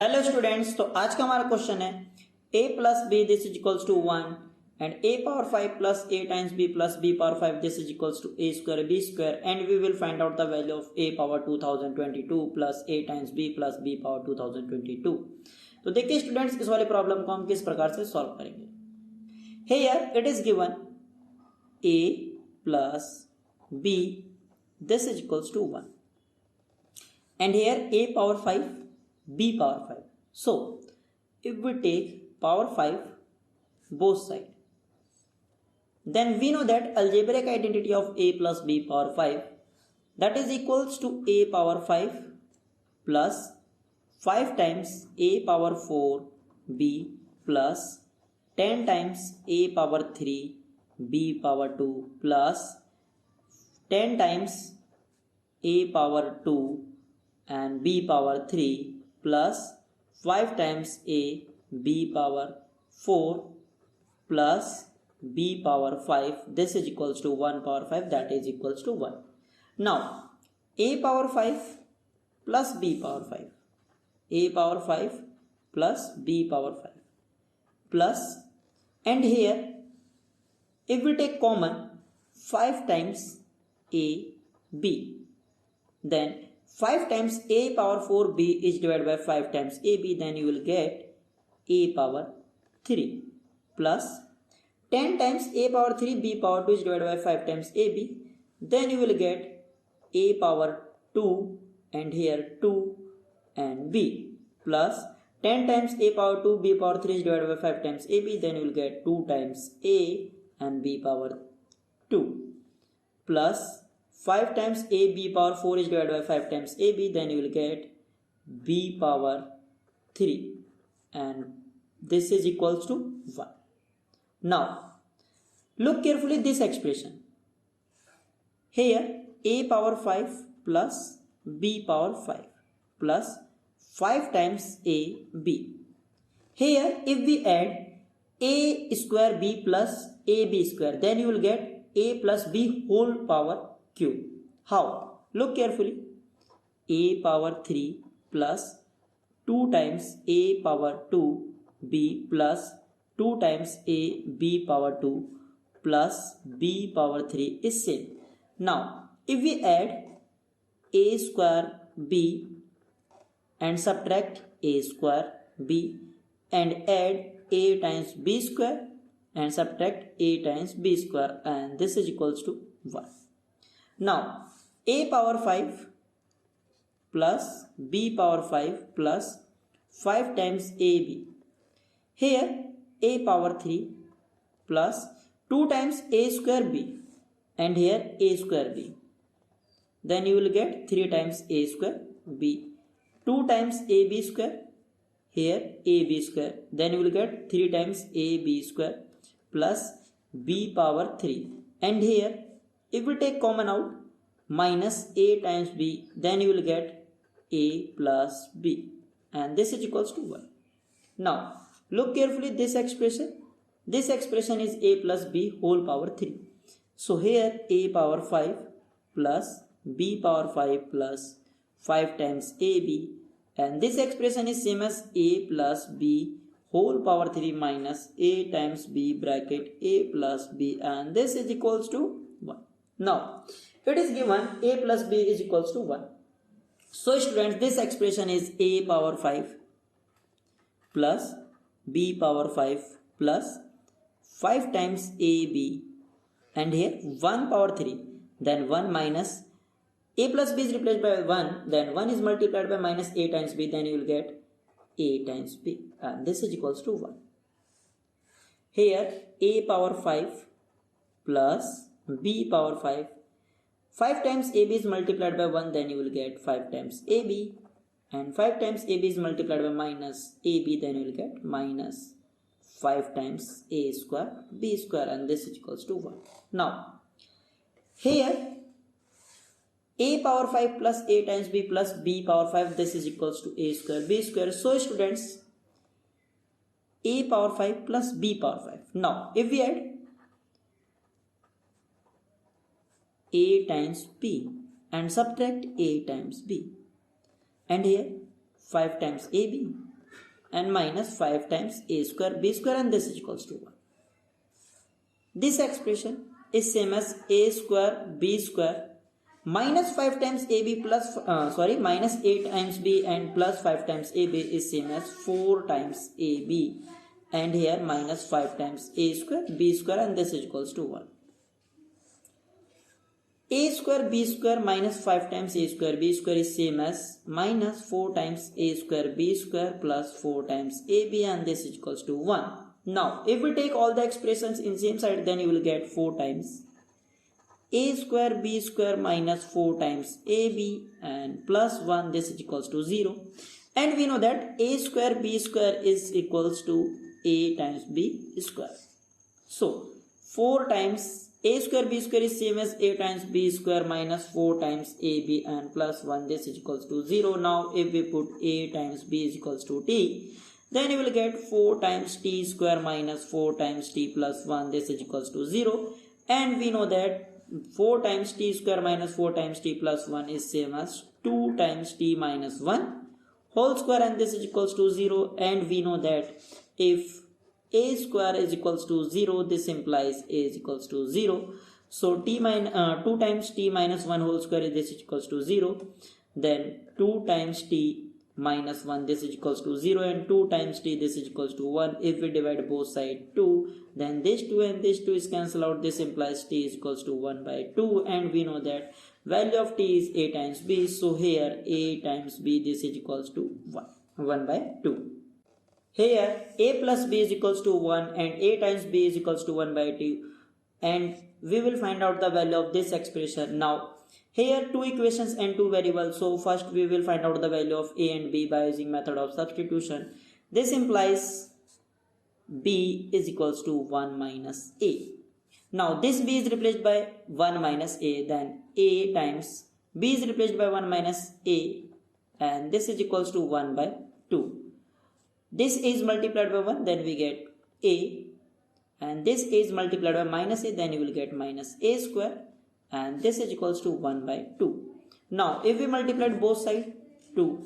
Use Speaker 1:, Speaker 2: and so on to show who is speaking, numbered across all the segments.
Speaker 1: Hello students, तो आज का हमारा क्वेश्चन है a plus B this is equals to 1 and a power 5 plus a times b plus b power 5 this is equals to a square b square and we will find out the value of a power 2022 plus a times b plus b power 2022। तो देखिए students, इस वाले problem को हम किस प्रकार से solve करेंगे। Here it is given a plus b this is equals to 1 and here a power 5 b power 5. So if we take power 5 both side, then we know that algebraic identity of a plus b power 5, that is equals to a power 5 plus 5 times a power 4 b plus 10 times a power 3 b power 2 plus 10 times a power 2 and b power 3 plus 5 times a b power 4 plus b power 5, this is equals to 1 power 5, that is equals to 1. Now a power 5 plus b power 5, a power 5 plus b power 5 plus, and here if we take common 5 times a b, then 5 times a power 4b is divided by 5 times ab, then you will get a power 3 plus 10 times a power 3 b power 2 is divided by 5 times ab, then you will get a power 2 and here 2 and b plus 10 times a power 2 b power 3 is divided by 5 times ab, then you will get 2 times a and b power 2 plus 5 times a b power 4 is divided by 5 times ab, then you will get b power 3 and this is equals to 1. Now look carefully this expression. Here a power 5 plus b power 5 plus 5 times a b. Here if we add a square b plus ab square, then you will get a plus b whole power cube. How? Look carefully. A power 3 plus 2 times a power 2 b plus 2 times a b power 2 plus b power 3 is same. Now if we add a square b and subtract a square b and add a times b square and subtract a times b square, and this is equals to 1. Now a power 5 plus b power 5 plus 5 times ab. Here a power 3 plus 2 times a square b and here a square b, then you will get 3 times a square b, 2 times ab square, here ab square, then you will get 3 times ab square plus b power 3, and here if we take common out minus a times b, then you will get a plus b, and this is equals to 1. Now look carefully this expression. This expression is a plus b whole power 3. So here a power 5 plus b power 5 plus 5 times ab, and this expression is same as a plus b whole power 3 minus a times b bracket a plus b, and this is equals to 1. Now it is given a plus b is equals to 1. So students, this expression is a power 5 plus b power 5 plus 5 times ab, and here 1 power 3, then 1 minus a plus b is replaced by 1, then 1 is multiplied by minus a times b, then you will get a times b, and this is equals to 1. Here a power 5 plus b power 5, 5 times ab is multiplied by 1, then you will get 5 times ab, and 5 times ab is multiplied by minus ab, then you will get minus 5 times a square b square, and this is equals to 1. Now here a power 5 plus a times b plus b power 5, this is equals to a square b square. So students, a power 5 plus b power 5. Now if we add a times b and subtract a times b, and here 5 times ab and minus 5 times a square b square, and this is equals to 1. This expression is same as a square b square minus 5 times ab plus minus 8 times b and plus 5 times ab is same as 4 times ab, and here minus 5 times a square b square, and this is equals to 1. A square b square minus 5 times a square b square is same as minus 4 times a square b square plus 4 times ab, and this is equals to 1. Now if we take all the expressions in same side, then you will get 4 times a square b square minus 4 times ab and plus 1, this is equals to 0. And we know that a square b square is equals to a times b square. So 4 times a square b square is same as a times b square minus 4 times ab and plus 1, this is equals to 0. Now if we put a times b is equals to t, then you will get 4 times t square minus 4 times t plus 1, this is equals to 0. And we know that 4 times t square minus 4 times t plus 1 is same as 2 times t minus 1 whole square, and this is equals to 0. And we know that if a square is equals to 0, this implies a is equals to 0. So 2 times t minus 1 whole square is this is equals to 0. Then 2 times t minus 1, this is equals to 0, and 2 times t, this is equals to 1. If we divide both sides 2, then this 2 and this 2 is cancelled out. This implies t is equals to 1 by 2, and we know that value of t is a times b. So here a times b, this is equals to 1 by 2. Here a plus b is equals to 1 and a times b is equals to 1 by 2, and we will find out the value of this expression. Now here two equations and two variables, so first we will find out the value of a and b by using method of substitution. This implies b is equals to 1 minus a. Now this b is replaced by 1 minus a, then a times b is replaced by 1 minus a, and this is equals to 1 by 2. This is multiplied by 1, then we get a, and this is multiplied by minus a, then you will get minus a square, and this is equals to 1 by 2. Now if we multiply both sides 2,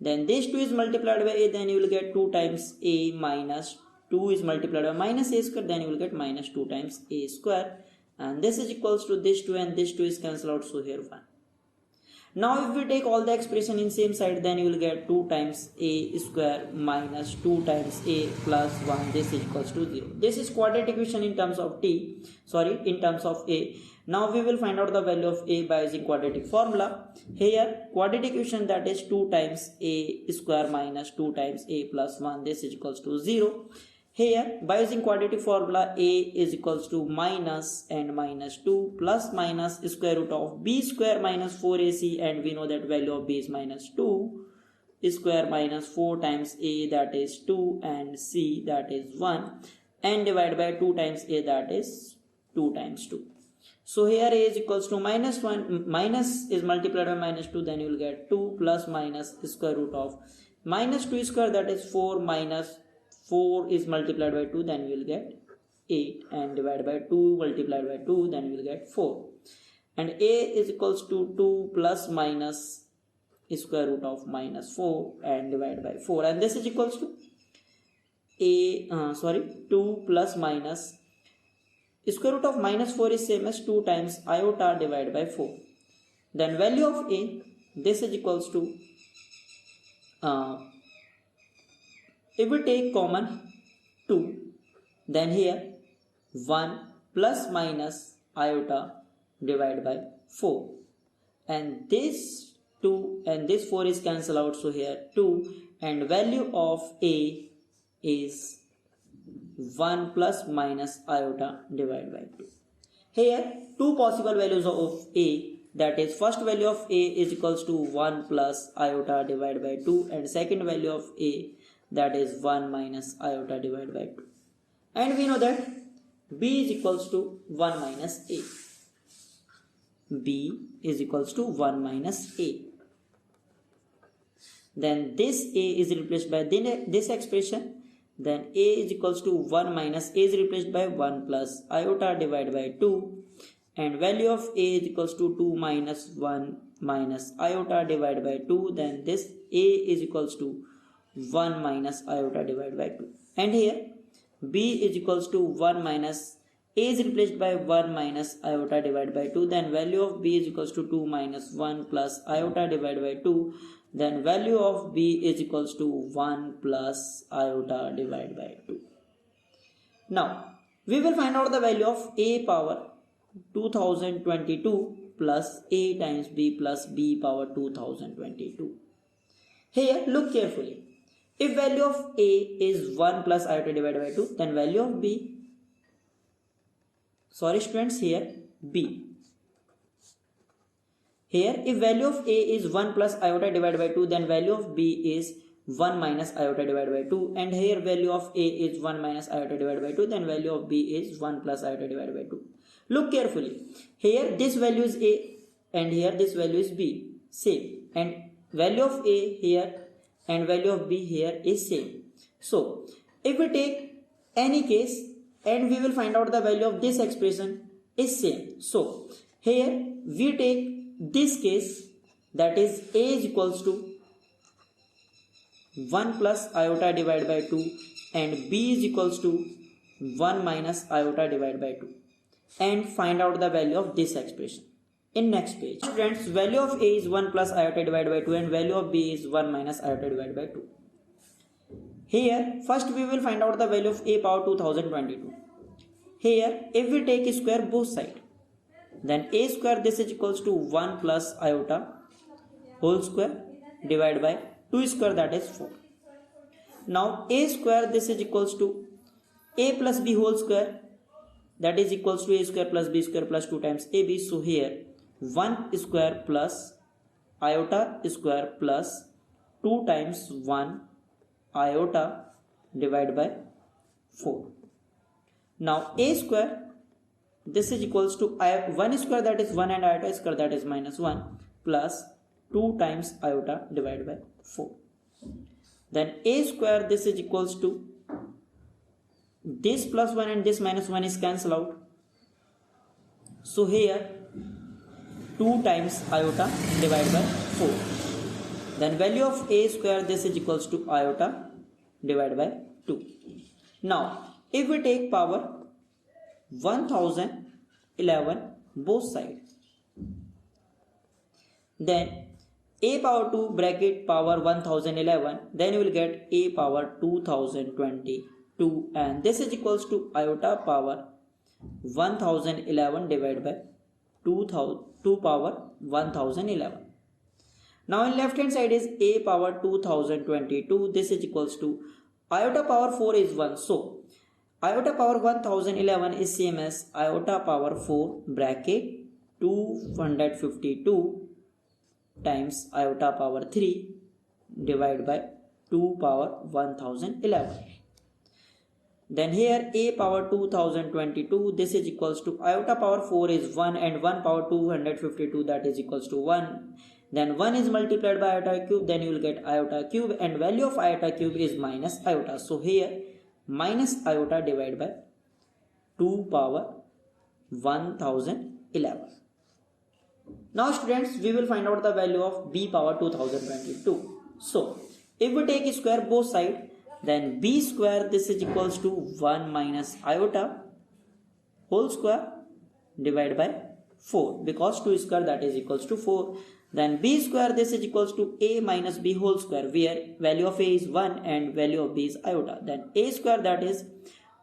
Speaker 1: then this 2 is multiplied by a, then you will get 2 times a minus 2 is multiplied by minus a square, then you will get minus 2 times a square, and this is equals to this 2 and this 2 is cancelled out, so here 1. Now if we take all the expression in same side, then you will get 2 times a square minus 2 times a plus 1, this is equals to 0. This is quadratic equation in terms of in terms of a. Now we will find out the value of a by using quadratic formula. Here quadratic equation, that is 2 times a square minus 2 times a plus 1, this is equals to 0. Here by using quadratic formula, a is equals to minus and minus 2 plus minus square root of b square minus 4ac, and we know that value of b is minus 2 square minus 4 times a, that is 2, and c, that is 1, and divided by 2 times a, that is 2 times 2. So here a is equals to minus 1, minus is multiplied by minus 2, then you will get 2 plus minus square root of minus 2 square, that is 4, minus 4 is multiplied by 2, then you will get 8, and divided by 2 multiplied by 2, then you will get 4. And a is equals to 2 plus minus square root of minus 4 and divided by 4, and this is equals to 2 plus minus square root of minus 4 is same as 2 times iota divided by 4. Then value of a, this is equals to if we take common 2, then here 1 plus minus iota divided by 4, and this 2 and this 4 is cancelled out, so here 2, and value of a is 1 plus minus iota divided by 2. Here two possible values of a, that is first value of a is equals to 1 plus iota divided by 2, and second value of a, that is 1 minus iota divided by 2, and we know that b is equals to 1 minus a. b is equals to 1 minus a. Then this a is replaced by this expression, then a is equals to 1 minus a is replaced by 1 plus iota divided by 2, and value of a is equals to 2 minus 1 minus iota divided by 2, then this a is equals to 1 minus iota divided by 2. And here b is equals to 1 minus a is replaced by 1 minus iota divided by 2. Then value of b is equals to 2 minus 1 plus iota divided by 2. Then value of b is equals to 1 plus iota divided by 2. Now we will find out the value of a power 2022 plus a times b plus b power 2022. Here look carefully. If value of a is 1 plus iota divided by 2, then value of b, sorry students, here b. Here if value of a is 1 plus iota divided by 2, then value of b is 1 minus iota divided by 2. And here value of a is 1 minus iota divided by 2, then value of b is 1 plus iota divided by 2. Look carefully. Here this value is a and here this value is b. Same. And value of a here and value of b here is same. So if we take any case and we will find out the value of this expression is same. So here we take this case, that is a is equals to 1 plus iota divided by 2 and b is equals to 1 minus iota divided by 2, and find out the value of this expression in next page. Students, value of a is 1 plus iota divided by 2 and value of b is 1 minus iota divided by 2. Here first we will find out the value of a power 2022. Here if we take square both sides, then a square this is equals to 1 plus iota whole square divided by 2 square, that is 4. Now a square this is equals to a plus b whole square, that is equals to a square plus b square plus 2 times ab. So here 1 square plus iota square plus 2 times 1 iota divided by 4. Now a square this is equals to 1 square, that is 1, and iota square, that is minus 1, plus 2 times iota divided by 4. Then a square this is equals to this plus 1 and this minus 1 is cancelled out. So here 2 times iota divided by 4. Then value of a square this is equals to iota divided by 2. Now if we take power 1011 both sides, then a power 2 bracket power 1011, then you will get a power 2022, and this is equals to iota power 1011 divided by 2 power 1011. Now in left hand side is a power 2022, this is equals to iota power 4 is 1. So iota power 1011 is same as iota power 4 bracket 252 times iota power 3 divided by 2 power 1011. Then here a power 2022 this is equals to iota power 4 is 1 and 1 power 252, that is equals to 1. Then 1 is multiplied by iota cube, then you will get iota cube, and value of iota cube is minus iota. So here minus iota divided by 2 power 1011. Now students, we will find out the value of b power 2022. So if we take square both sides, then b square this is equals to 1 minus iota whole square divided by 4, because 2 square that is equals to 4. Then b square this is equals to a minus b whole square, where value of a is 1 and value of b is iota. Then a square that is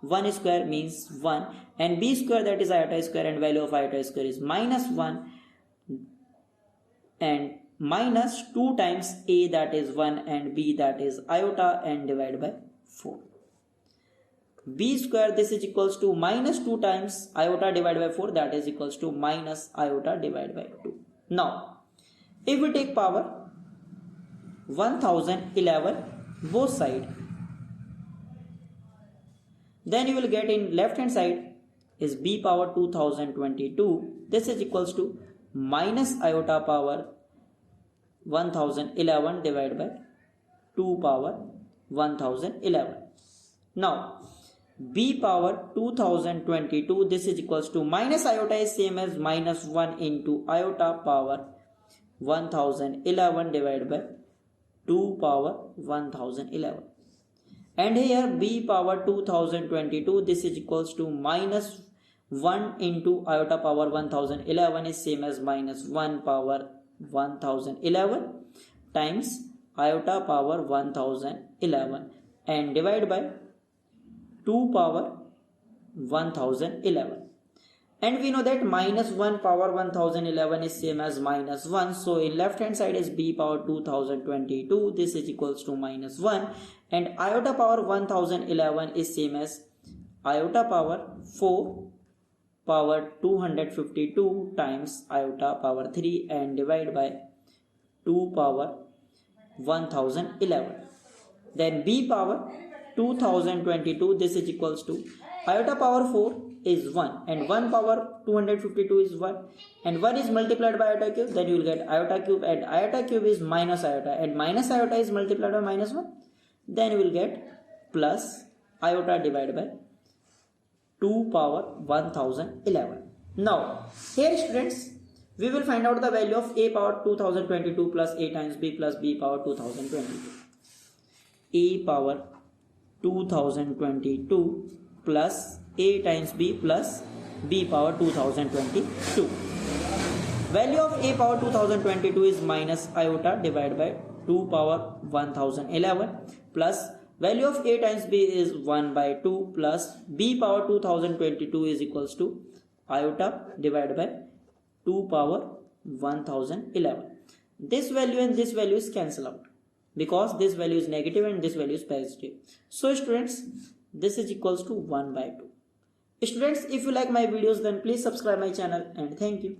Speaker 1: 1 square means 1, and b square that is iota square, and value of iota square is minus 1, and minus 2 times a that is 1 and b that is iota, and divided by 4. B square this is equals to minus 2 times iota divided by 4, that is equals to minus iota divided by 2. Now if we take power 1011 both side, then you will get in left hand side is b power 2022, this is equals to minus iota power 1011 divided by 2 power 1011. Now b power 2022 this is equals to minus iota is same as minus 1 into iota power 1011 divided by 2 power 1011. And here b power 2022, this is equals to minus 1 into iota power 1011 is same as minus 1 power 1011 times iota power 1011 and divide by 2 power 1011. And we know that minus 1 power 1011 is same as minus 1. So in left hand side is b power 2022. This is equals to minus 1. And iota power 1011 is same as iota power 4 power 252 times iota power 3 and divide by 2 power 1011. Then b power 2022, this is equals to iota power 4 is 1 and 1 power 252 is 1 and 1 is multiplied by iota cube, then you will get iota cube and iota cube is minus iota and minus iota is multiplied by minus 1, then you will get plus iota divided by 2 power 1011. Now here students, we will find out the value of a power 2022 plus a times b plus b power 2022. A power 2022 plus a times b plus b power 2022. Value of a power 2022 is minus iota divided by 2 power 1011 plus value of a times b is 1 by 2 plus b power 2022 is equals to iota divided by 2 power 1011. This value and this value is cancelled out because this value is negative and this value is positive. So students, this is equals to 1 by 2. Students, if you like my videos, then please subscribe my channel and thank you.